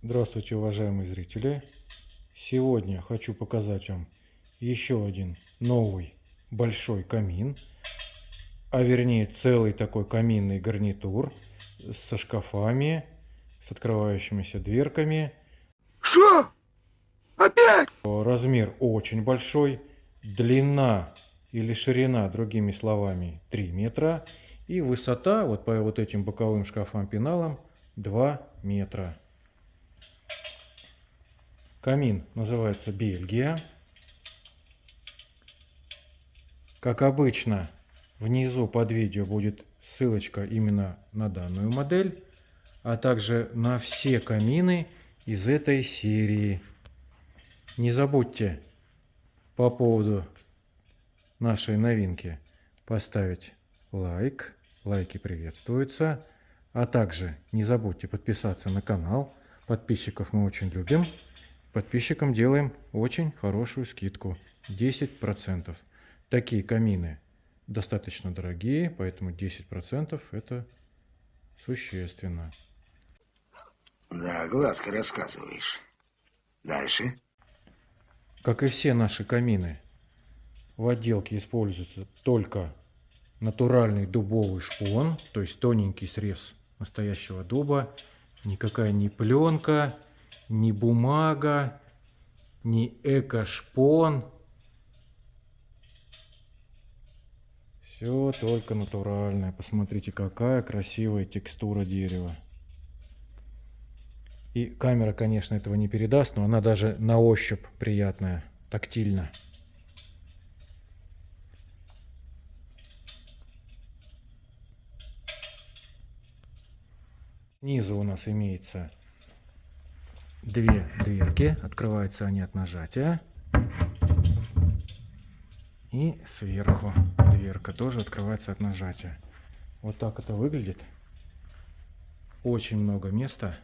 Здравствуйте, уважаемые зрители! Сегодня хочу показать вам еще один новый большой камин, а вернее целый такой каминный гарнитур со шкафами, с открывающимися дверками. Что? Опять? Размер очень большой, длина или ширина, другими словами, 3 метра, и высота вот по вот этим боковым шкафам-пеналам 2 метра. Камин называется Бельгия. Как обычно, внизу под видео будет ссылочка именно на данную модель, а также на все камины из этой серии. Не забудьте по поводу нашей новинки поставить лайк. Лайки приветствуются. А также не забудьте подписаться на канал. Подписчиков мы очень любим. Подписчикам делаем очень хорошую скидку. 10%. Такие камины достаточно дорогие, поэтому 10% это существенно. Да, гладко рассказываешь. Дальше. Как и все наши камины, в отделке используется только натуральный дубовый шпон, то есть тоненький срез настоящего дуба. Никакая не пленка, ни бумага, ни эко-шпон. Все только натуральное. Посмотрите, какая красивая текстура дерева. И камера, конечно, этого не передаст, но она даже на ощупь приятная, тактильно. Снизу у нас имеется две дверки. Открываются они от нажатия. И сверху дверка тоже открывается от нажатия. Вот так это выглядит. Очень много места.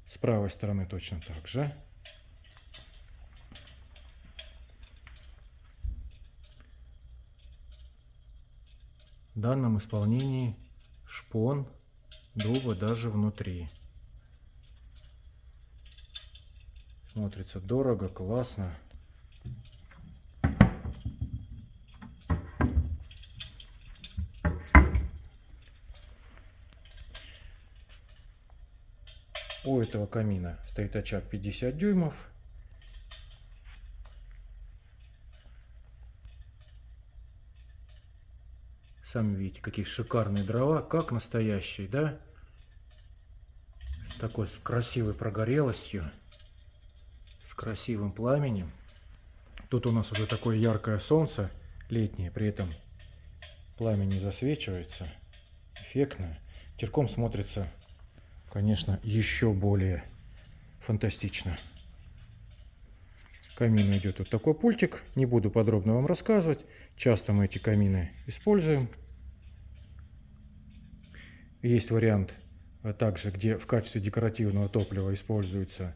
С правой стороны точно так же. В данном исполнении шпон дуба даже внутри. Смотрится дорого, классно. У этого камина стоит очаг 50 дюймов. Сами видите, какие шикарные дрова, как настоящие, да? С такой красивой прогорелостью, с красивым пламенем. Тут у нас уже такое яркое солнце летнее, при этом пламя не засвечивается. Эффектно. Ветерком смотрится, конечно, еще более фантастично. К камину идет вот такой пультик. Не буду подробно вам рассказывать. Часто мы эти камины используем. Есть вариант также, где в качестве декоративного топлива используются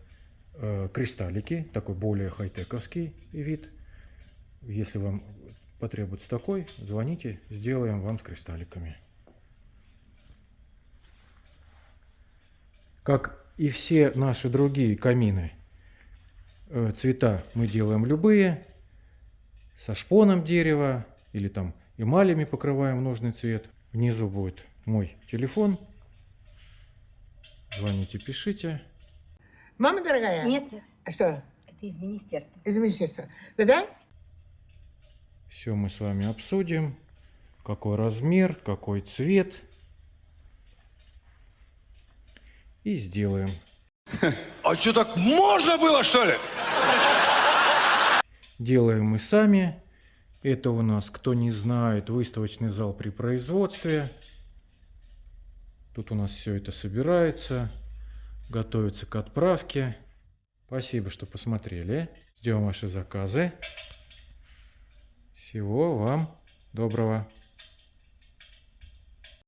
кристаллики. Такой более хай-тековский вид. Если вам потребуется такой, звоните, сделаем вам с кристалликами. Как и все наши другие камины, цвета мы делаем любые, со шпоном дерева или там эмалями покрываем нужный цвет. Внизу будет мой телефон. Звоните, пишите. Мама дорогая? Нет, нет, А что? это из министерства. Из министерства. Да? Все мы с вами обсудим. Какой размер, какой цвет. И сделаем. А что, так можно было, что ли? Делаем мы сами. Это у нас, кто не знает, выставочный зал при производстве. Тут у нас все это собирается, готовится к отправке. Спасибо, что посмотрели. Ждем ваши заказы. Всего вам доброго.